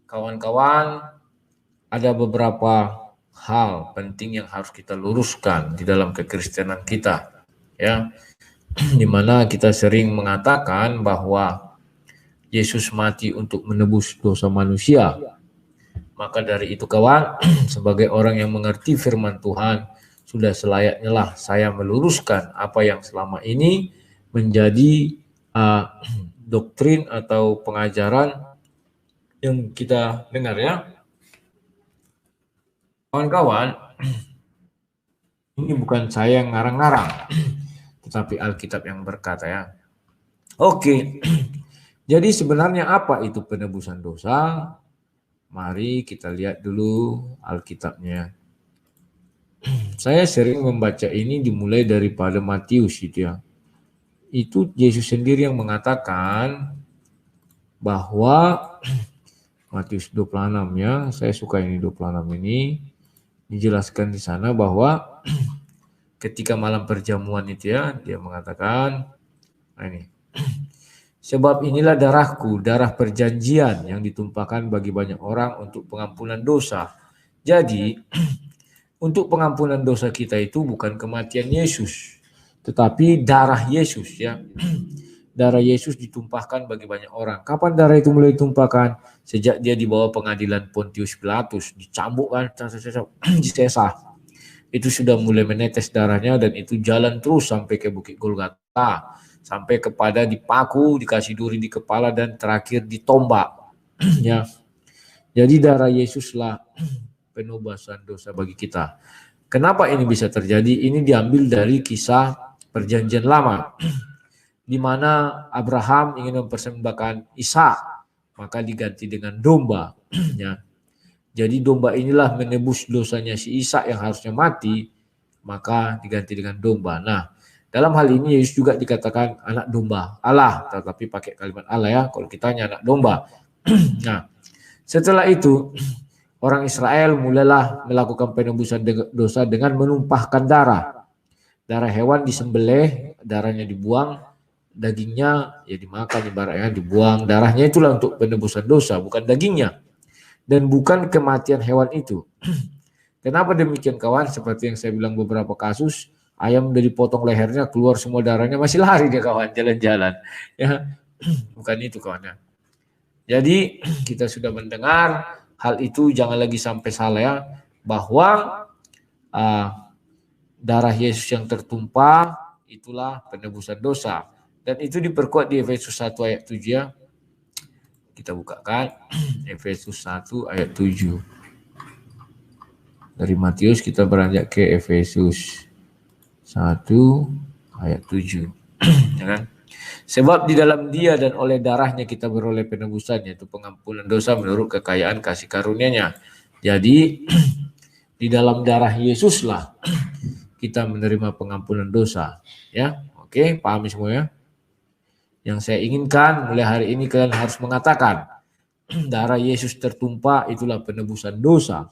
kawan-kawan, ada beberapa hal penting yang harus kita luruskan di dalam kekristenan kita, ya, di mana kita sering mengatakan bahwa Yesus mati untuk menebus dosa manusia. Maka dari itu kawan, sebagai orang yang mengerti firman Tuhan, sudah selayaknya lah saya meluruskan apa yang selama ini menjadi doktrin atau pengajaran yang kita dengar, ya. Kawan-kawan, ini bukan saya yang ngarang-ngarang, tetapi Alkitab yang berkata, ya. Oke, jadi sebenarnya apa itu penebusan dosa? Mari kita lihat dulu Alkitabnya. Saya sering membaca ini dimulai daripada Matius, gitu ya. Itu Yesus sendiri yang mengatakan bahwa Matius 26, ya, saya suka ini 26 ini, dijelaskan di sana bahwa ketika malam perjamuan itu, ya, dia mengatakan, nah ini, sebab inilah darahku, darah perjanjian yang ditumpahkan bagi banyak orang untuk pengampunan dosa. Jadi, untuk pengampunan dosa kita itu bukan kematian Yesus, tetapi darah Yesus, ya. Darah Yesus ditumpahkan bagi banyak orang. Kapan darah itu mulai ditumpahkan? Sejak dia dibawa pengadilan Pontius Pilatus, dicambukkan, disesah. Itu sudah mulai menetes darahnya, dan itu jalan terus sampai ke Bukit Golgota, sampai kepada dipaku, dikasih duri di kepala, dan terakhir ditombak. Ya. Jadi darah Yesuslah penebusan dosa bagi kita. Kenapa ini bisa terjadi? Ini diambil dari kisah Perjanjian Lama, di mana Abraham ingin mempersembahkan Ishak, maka diganti dengan domba. Ya. Jadi domba inilah menebus dosanya si Ishak yang harusnya mati, maka diganti dengan domba. Nah, dalam hal ini Yesus juga dikatakan anak domba Allah, tetapi pakai kalimat Allah, ya. Kalau kita hanya anak domba. Nah, setelah itu orang Israel mulailah melakukan penebusan dosa dengan menumpahkan darah. Darah hewan disembelih, darahnya dibuang, dagingnya ya dimakan, ibaratnya dibuang. Darahnya itulah untuk penebusan dosa, bukan dagingnya. Dan bukan kematian hewan itu. Kenapa demikian kawan? Seperti yang saya bilang beberapa kasus, ayam udah dipotong lehernya, keluar semua darahnya, masih lari dia kawan, jalan-jalan. Ya, bukan itu kawan, ya. Jadi kita sudah mendengar hal itu, jangan lagi sampai salah, ya, bahwa darah Yesus yang tertumpah itulah penebusan dosa. Dan itu diperkuat di Efesus 1 ayat 7, ya. Kita bukakan Efesus 1 ayat 7. Dari Matius kita beranjak ke Efesus 1 ayat 7. Ya kan? Sebab di dalam dia dan oleh darahnya kita beroleh penebusan, yaitu pengampunan dosa menurut kekayaan kasih karunia-Nya. Jadi di dalam darah Yesuslah kita menerima pengampunan dosa, ya. Oke, pahami semua, ya. Yang saya inginkan mulai hari ini kalian harus mengatakan darah Yesus tertumpah itulah penebusan dosa,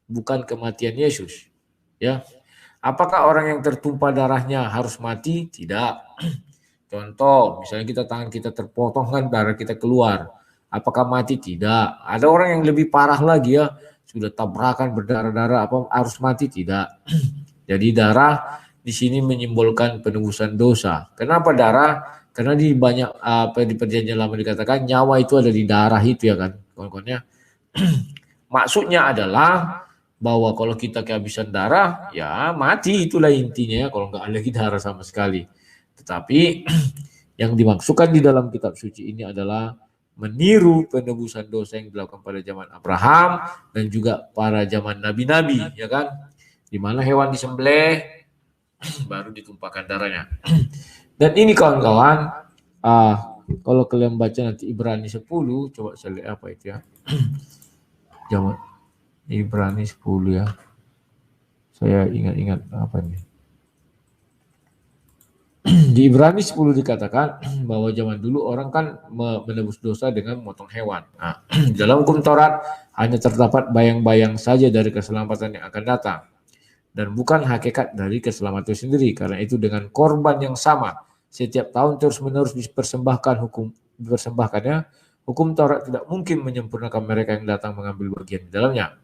bukan kematian Yesus, ya. Apakah orang yang tertumpah darahnya harus mati? Tidak. Contoh, misalnya tangan kita terpotong, kan darah kita keluar. Apakah mati? Tidak. Ada orang yang lebih parah lagi, ya, sudah tabrakan berdarah-darah, apa harus mati? Tidak. Jadi darah di sini menyimbolkan penebusan dosa. Kenapa darah? Karena di banyak di Perjanjian Lama dikatakan nyawa itu ada di darah itu, ya kan, kawan-kawannya. Maksudnya adalah bahwa kalau kita kehabisan darah, ya mati, itulah intinya, ya, kalau nggak ada lagi darah sama sekali. Tetapi yang dimaksudkan di dalam kitab suci ini adalah meniru penebusan dosa yang dilakukan pada zaman Abraham dan juga pada zaman nabi-nabi, ya kan, di mana hewan disembelih baru ditumpahkan darahnya. Dan ini kawan-kawan, kalau kalian baca nanti Ibrani 10, coba saya lihat apa itu, ya. Zaman Ibrani 10, ya. Saya ingat-ingat apa ini. Di Ibrani 10 dikatakan bahwa zaman dulu orang kan menebus dosa dengan memotong hewan. Nah, dalam hukum Taurat hanya terdapat bayang-bayang saja dari keselamatan yang akan datang, dan bukan hakikat dari keselamatan sendiri. Karena itu dengan korban yang sama setiap tahun terus-menerus dipersembahkannya Hukum Taurat tidak mungkin menyempurnakan mereka yang datang mengambil bagian di dalamnya.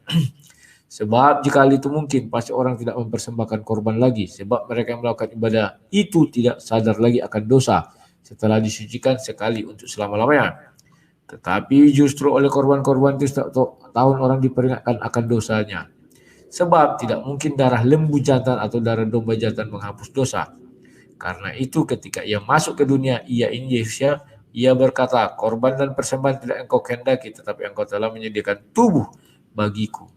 Sebab jika hal itu mungkin, pasti orang tidak mempersembahkan korban lagi. Sebab mereka yang melakukan ibadah itu tidak sadar lagi akan dosa setelah disucikan sekali untuk selama-lamanya. Tetapi justru oleh korban-korban itu setiap tahun orang diperingatkan akan dosanya. Sebab tidak mungkin darah lembu jantan atau darah domba jantan menghapus dosa. Karena itu ketika ia masuk ke dunia, ini Yesus, ia berkata, korban dan persembahan tidak engkau kehendaki, tetapi engkau telah menyediakan tubuh bagiku.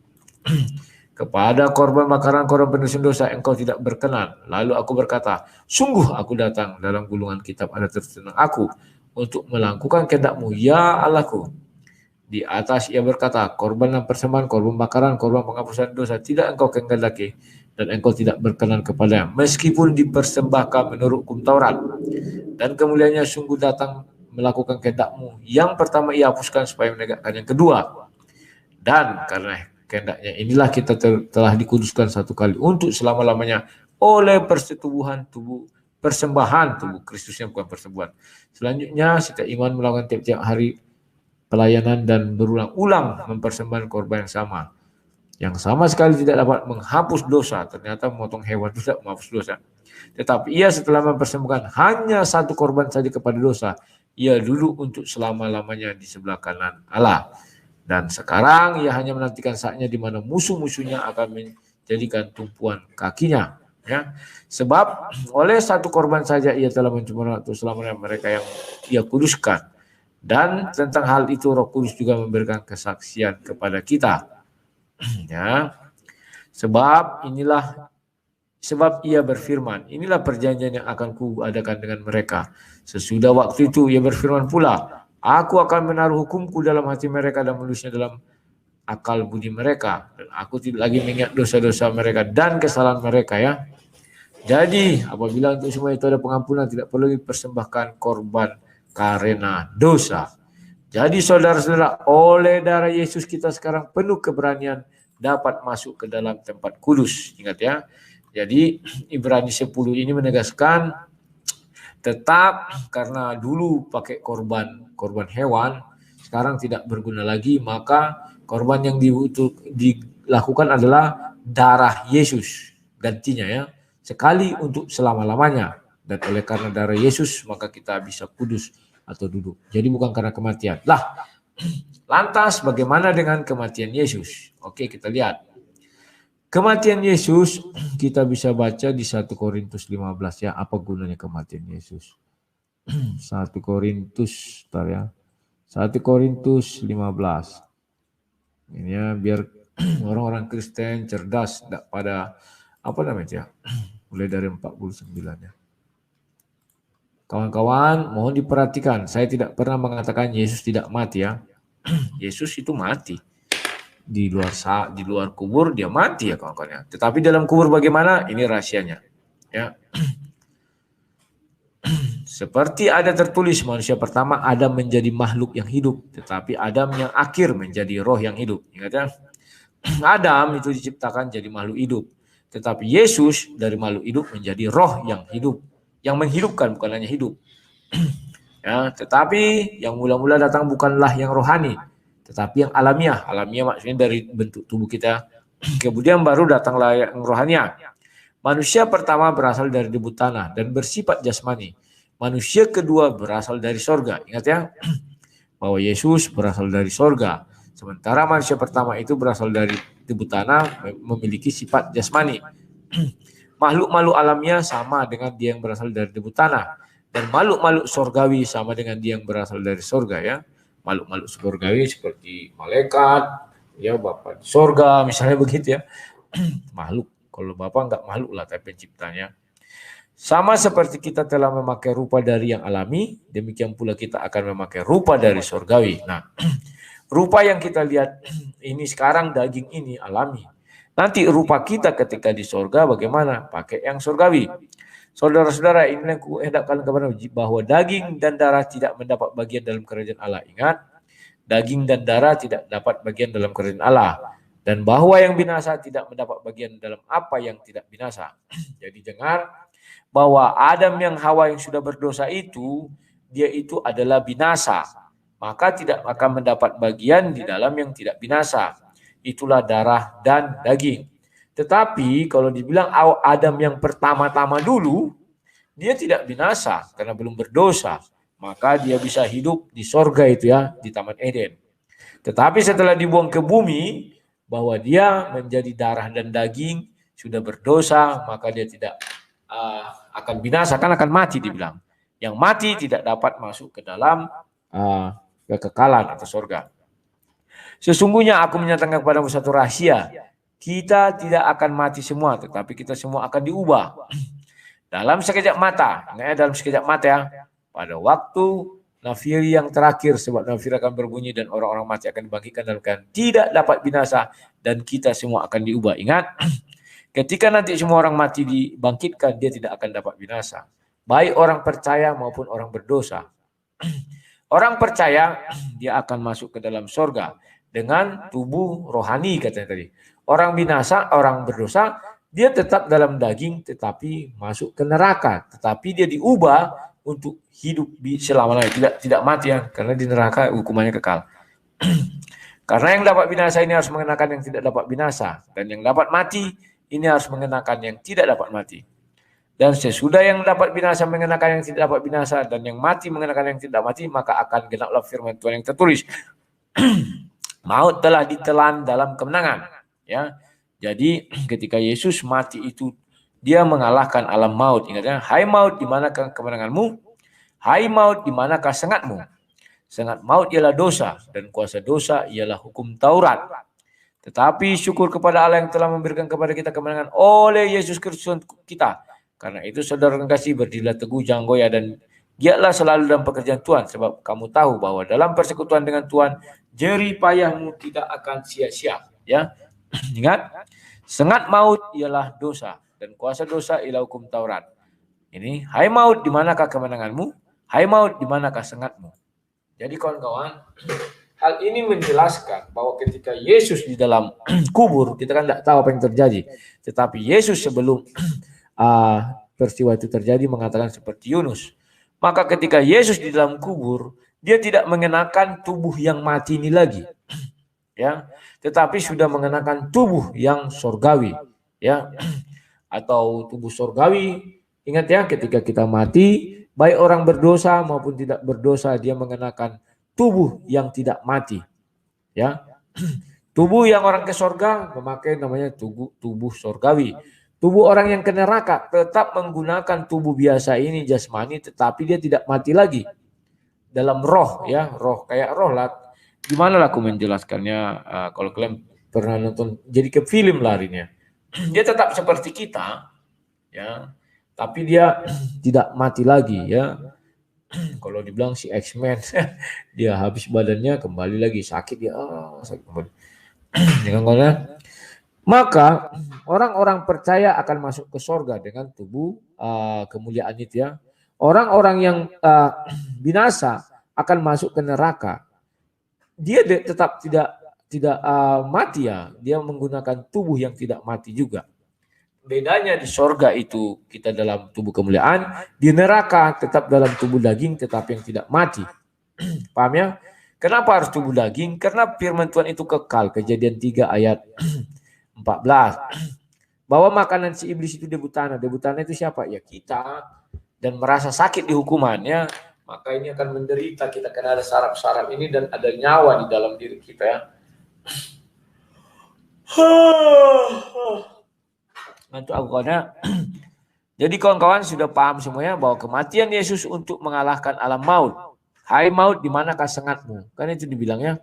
Kepada korban bakaran, korban penebusan dosa engkau tidak berkenan. Lalu aku berkata, sungguh aku datang, dalam gulungan kitab ada tertulis tentang aku, untuk melakukan kehendak-Mu, ya Allahku. Di atas ia berkata, korban dan persembahan, korban bakaran, korban penghapusan dosa tidak engkau kehendaki, dan engkau tidak berkenan kepadanya, meskipun dipersembahkan menurut hukum Taurat. Dan kemuliaannya sungguh datang melakukan kehendak-Mu. Yang pertama ia hapuskan supaya menegakkan yang kedua. Dan karena kehendaknya inilah kita telah dikuduskan satu kali untuk selama-lamanya oleh persetubuhan tubuh, persembahan tubuh Kristusnya, bukan persembahan. Selanjutnya setiap iman melakukan tiap-tiap hari pelayanan dan berulang-ulang mempersembahkan korban yang sama sekali tidak dapat menghapus dosa. Ternyata memotong hewan tidak menghapus dosa. Tetapi ia setelah mempersembahkan hanya satu korban saja kepada dosa, ia duduk untuk selama-lamanya di sebelah kanan Allah. Dan sekarang ia hanya menantikan saatnya di mana musuh-musuhnya akan menjadikan tumpuan kakinya. Ya, sebab oleh satu korban saja ia telah mencemooh selama mereka yang ia kuduskan. Dan tentang hal itu Roh Kudus juga memberikan kesaksian kepada kita. Ya, sebab ia berfirman, inilah perjanjian yang akan kuadakan dengan mereka. Sesudah waktu itu ia berfirman pula, aku akan menaruh hukumku dalam hati mereka dan menulisnya dalam akal budi mereka. Dan aku tidak lagi mengingat dosa-dosa mereka dan kesalahan mereka, ya. Jadi apabila untuk semua itu ada pengampunan, tidak perlu dipersembahkan korban karena dosa. Jadi saudara-saudara, oleh darah Yesus kita sekarang penuh keberanian dapat masuk ke dalam tempat kudus. Ingat ya. Jadi Ibrani 10 ini menegaskan tetap karena dulu pakai korban hewan, sekarang tidak berguna lagi, maka korban yang dilakukan adalah darah Yesus gantinya, ya. Sekali untuk selama-lamanya. Dan oleh karena darah Yesus maka kita bisa kudus atau duduk. Jadi bukan karena kematian. Lah, lantas bagaimana dengan kematian Yesus? Oke, kita lihat. Kematian Yesus kita bisa baca di 1 Korintus 15, ya. Apa gunanya kematian Yesus? 1 Korintus, bentar ya. 1 Korintus 15. Ini ya, biar orang-orang Kristen cerdas, tidak pada apa namanya ya. Mulai dari 49 ya. Kawan-kawan, mohon diperhatikan, saya tidak pernah mengatakan Yesus tidak mati, ya. Yesus itu mati. Di luar kubur dia mati, ya kawan-kawan. Tetapi dalam kubur bagaimana? Ini rahasianya. Ya. Seperti ada tertulis, manusia pertama Adam menjadi makhluk yang hidup, tetapi Adam yang akhir menjadi roh yang hidup. Ingat ya? Adam itu diciptakan jadi makhluk hidup, tetapi Yesus dari makhluk hidup menjadi roh yang hidup, yang menghidupkan, bukan hanya hidup. Ya, tetapi yang mula-mula datang bukanlah yang rohani, tetapi yang alamiah. Alamiah maksudnya dari bentuk tubuh kita. Kemudian baru datanglah yang rohania. Manusia pertama berasal dari debu tanah dan bersifat jasmani. Manusia kedua berasal dari sorga. Ingat ya, bahwa Yesus berasal dari sorga. Sementara manusia pertama itu berasal dari debu tanah, memiliki sifat jasmani. Makhluk-makhluk alamiah sama dengan dia yang berasal dari debu tanah. Dan makhluk-makhluk sorgawi sama dengan dia yang berasal dari sorga, ya. Makhluk-makhluk sorgawi seperti malaikat, ya, Bapak di sorga, misalnya begitu, ya. Makhluk, kalau Bapak enggak makhluk lah, tapi penciptanya. Sama seperti kita telah memakai rupa dari yang alami, demikian pula kita akan memakai rupa dari sorgawi. Nah, rupa yang kita lihat ini sekarang, daging ini alami. Nanti rupa kita ketika di sorga bagaimana? Pakai yang sorgawi. Saudara-saudara, ini yang kuhendakkan kepada bahwa daging dan darah tidak mendapat bagian dalam kerajaan Allah. Ingat, daging dan darah tidak dapat bagian dalam kerajaan Allah. Dan bahwa yang binasa tidak mendapat bagian dalam apa yang tidak binasa. Jadi dengar, bahwa Adam yang Hawa yang sudah berdosa itu, dia itu adalah binasa. maka tidak akan mendapat bagian di dalam yang tidak binasa. Itulah darah dan daging. Tetapi kalau dibilang Adam yang pertama-tama dulu, dia tidak binasa karena belum berdosa. Maka dia bisa hidup di sorga itu ya, di Taman Eden. Tetapi setelah dibuang ke bumi, bahwa dia menjadi darah dan daging, sudah berdosa, maka dia tidak akan binasa, kan akan mati dibilang. Yang mati tidak dapat masuk ke dalam kekekalan atau sorga. Sesungguhnya aku menyatakan kepadamu satu rahasia. Kita tidak akan mati semua, tetapi kita semua akan diubah. Dalam sekejap mata, dalam sekejap mata ya, pada waktu nafiri yang terakhir, sebab nafiri akan berbunyi dan orang-orang mati akan dibangkitkan dalam keadaan tidak dapat binasa dan kita semua akan diubah. Ingat, ketika nanti semua orang mati dibangkitkan, dia tidak akan dapat binasa. Baik orang percaya maupun orang berdosa. Orang percaya, dia akan masuk ke dalam sorga dengan tubuh rohani katanya tadi. Orang binasa, orang berdosa, dia tetap dalam daging tetapi masuk ke neraka. Tetapi dia diubah untuk hidup selama-lamanya, tidak mati ya, karena di neraka hukumannya kekal. Karena yang dapat binasa ini harus mengenakan yang tidak dapat binasa, dan yang dapat mati ini harus mengenakan yang tidak dapat mati. Dan sesudah yang dapat binasa mengenakan yang tidak dapat binasa, dan yang mati mengenakan yang tidak mati, maka akan genaplah firman Tuhan yang tertulis. Maut telah ditelan dalam kemenangan. Ya, jadi ketika Yesus mati itu, dia mengalahkan alam maut. Ingat ya, hai maut, di manakah kemenanganmu? Hai maut, di manakah sengatmu? Sengat maut ialah dosa, dan kuasa dosa ialah hukum Taurat. Tetapi syukur kepada Allah yang telah memberikan kepada kita kemenangan oleh Yesus Kristus kita. Karena itu saudara kasih, berdirilah teguh, jangan goyah, dan giatlah selalu dalam pekerjaan Tuhan, sebab kamu tahu bahwa dalam persekutuan dengan Tuhan, jerih payahmu tidak akan sia-sia. Ya, ingat, sengat maut ialah dosa, dan kuasa dosa ialah hukum Taurat. Ini, hai maut, di manakah kemenanganmu? Hai maut, di manakah sengatmu? Jadi kawan-kawan, hal ini menjelaskan bahwa ketika Yesus di dalam kubur, kita kan tidak tahu apa yang terjadi. Tetapi Yesus sebelum peristiwa itu terjadi mengatakan seperti Yunus. Maka ketika Yesus di dalam kubur, dia tidak mengenakan tubuh yang mati ini lagi. Ya, tetapi sudah mengenakan tubuh yang sorgawi. Ya, atau tubuh sorgawi. Ingat ya, ketika kita mati, baik orang berdosa maupun tidak berdosa, dia mengenakan tubuh yang tidak mati. Ya, tubuh yang orang ke sorga memakai namanya tubuh sorgawi. Tubuh orang yang ke neraka tetap menggunakan tubuh biasa ini, jasmani, tetapi dia tidak mati lagi dalam roh. Ya, roh kayak roh lah. Gimana lah aku menjelaskannya? Kalau kalian pernah nonton, jadi ke film larinya. Dia tetap seperti kita, ya. Tapi dia tidak mati lagi, ya. Kalau dibilang si X-Men, dia habis badannya kembali lagi sakit, dia sakit kembali. Maka orang-orang percaya akan masuk ke sorga dengan tubuh kemuliaan itu ya. Orang-orang yang binasa akan masuk ke neraka. Dia tetap tidak mati ya. Dia menggunakan tubuh yang tidak mati juga. Bedanya di sorga itu kita dalam tubuh kemuliaan, di neraka tetap dalam tubuh daging tetapi yang tidak mati. Paham ya? Kenapa harus tubuh daging? Karena firman Tuhan itu kekal. Kejadian 3 ayat 14. Bahwa makanan si iblis itu debu tanah. Debu tanah itu siapa? Ya kita. Dan merasa sakit di hukumannya, maka ini akan menderita. Kita akan ada saraf-saraf ini dan ada nyawa di dalam diri kita ya. Nanti awalnya. Jadi kawan-kawan sudah paham semuanya bahwa kematian Yesus untuk mengalahkan alam maut. Hai maut, di manakah sengatmu? Kan itu dibilangnya.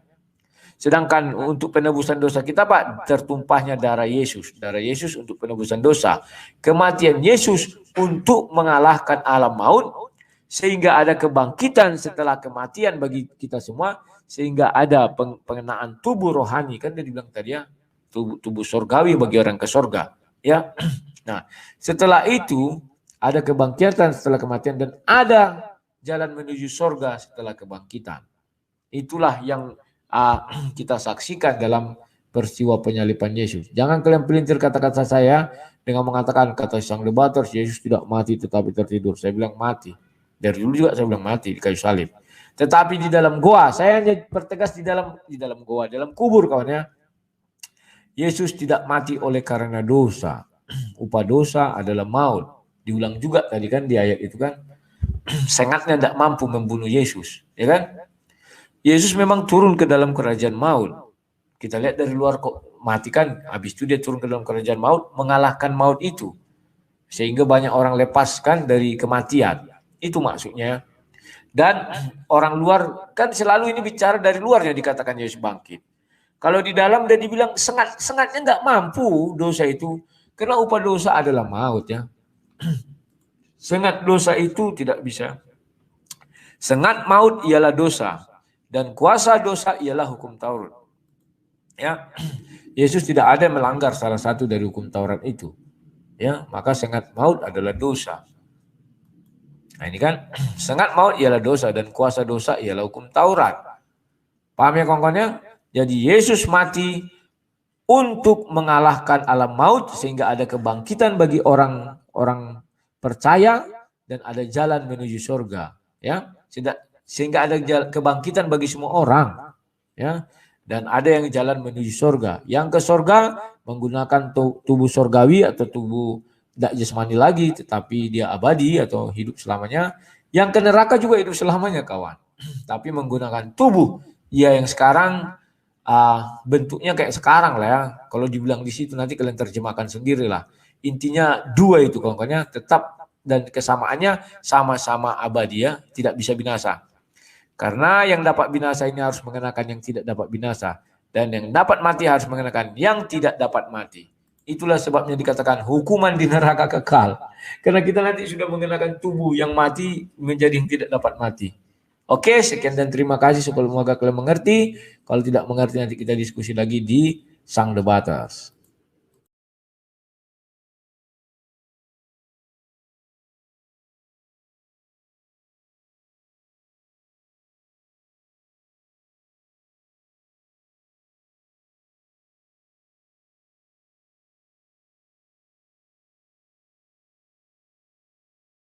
Sedangkan untuk penebusan dosa kita, Pak, tertumpahnya darah Yesus. Darah Yesus untuk penebusan dosa. Kematian Yesus untuk mengalahkan alam maut, sehingga ada kebangkitan setelah kematian bagi kita semua, sehingga ada pengenaan tubuh rohani. Kan dia dibilang tadi ya, tubuh sorgawi bagi orang ke sorga. Ya. Nah, setelah itu ada kebangkitan setelah kematian dan ada jalan menuju sorga setelah kebangkitan. Itulah yang kita saksikan dalam peristiwa penyaliban Yesus. Jangan kalian pelintir kata-kata saya dengan mengatakan kata sang debaters Yesus tidak mati tetapi tertidur. Saya bilang mati. Dari dulu juga saya bilang mati di kayu salib. Tetapi di dalam goa, saya hanya pertegas di dalam goa, dalam kubur kawan ya. Yesus tidak mati oleh karena dosa. Upah dosa adalah maut. Diulang juga tadi kan di ayat itu kan. Sengatnya tidak mampu membunuh Yesus, ya kan? Yesus memang turun ke dalam kerajaan maut. Kita lihat dari luar kok mati kan, habis itu dia turun ke dalam kerajaan maut, mengalahkan maut itu. Sehingga banyak orang lepaskan dari kematian. Itu maksudnya. Dan orang luar kan selalu ini bicara dari luarnya dikatakan Yesus bangkit. Kalau di dalam dia dibilang sengatnya nggak mampu dosa itu. Karena upah dosa adalah maut ya. Sengat dosa itu tidak bisa. Sengat maut ialah dosa. Dan kuasa dosa ialah hukum Taurat. Ya, Yesus tidak ada melanggar salah satu dari hukum Taurat itu. Ya, maka sengat maut adalah dosa. Nah ini kan, sengat maut ialah dosa dan kuasa dosa ialah hukum Taurat. Paham ya kawan-kawannya? Jadi Yesus mati untuk mengalahkan alam maut sehingga ada kebangkitan bagi orang-orang percaya dan ada jalan menuju surga. Ya, sehingga ada kebangkitan bagi semua orang. Ya, dan ada yang jalan menuju surga. Yang ke surga menggunakan tubuh surgawi atau tubuh tidak jasmani lagi, tetapi dia abadi atau hidup selamanya. Yang ke neraka juga hidup selamanya kawan. Tapi menggunakan tubuh ya yang sekarang bentuknya kayak sekarang lah ya. Kalau dibilang di situ nanti kalian terjemahkan sendiri lah. Intinya dua itu kawan-kawannya tetap dan kesamaannya sama-sama abadi ya, tidak bisa binasa. Karena yang dapat binasa ini harus mengenakan yang tidak dapat binasa. Dan yang dapat mati harus mengenakan yang tidak dapat mati. Itulah sebabnya dikatakan hukuman di neraka kekal. Karena kita nanti sudah mengenakan tubuh yang mati menjadi yang tidak dapat mati. Oke, sekian dan terima kasih. Semoga kalian mengerti. Kalau tidak mengerti nanti kita diskusi lagi di Sang Debaters.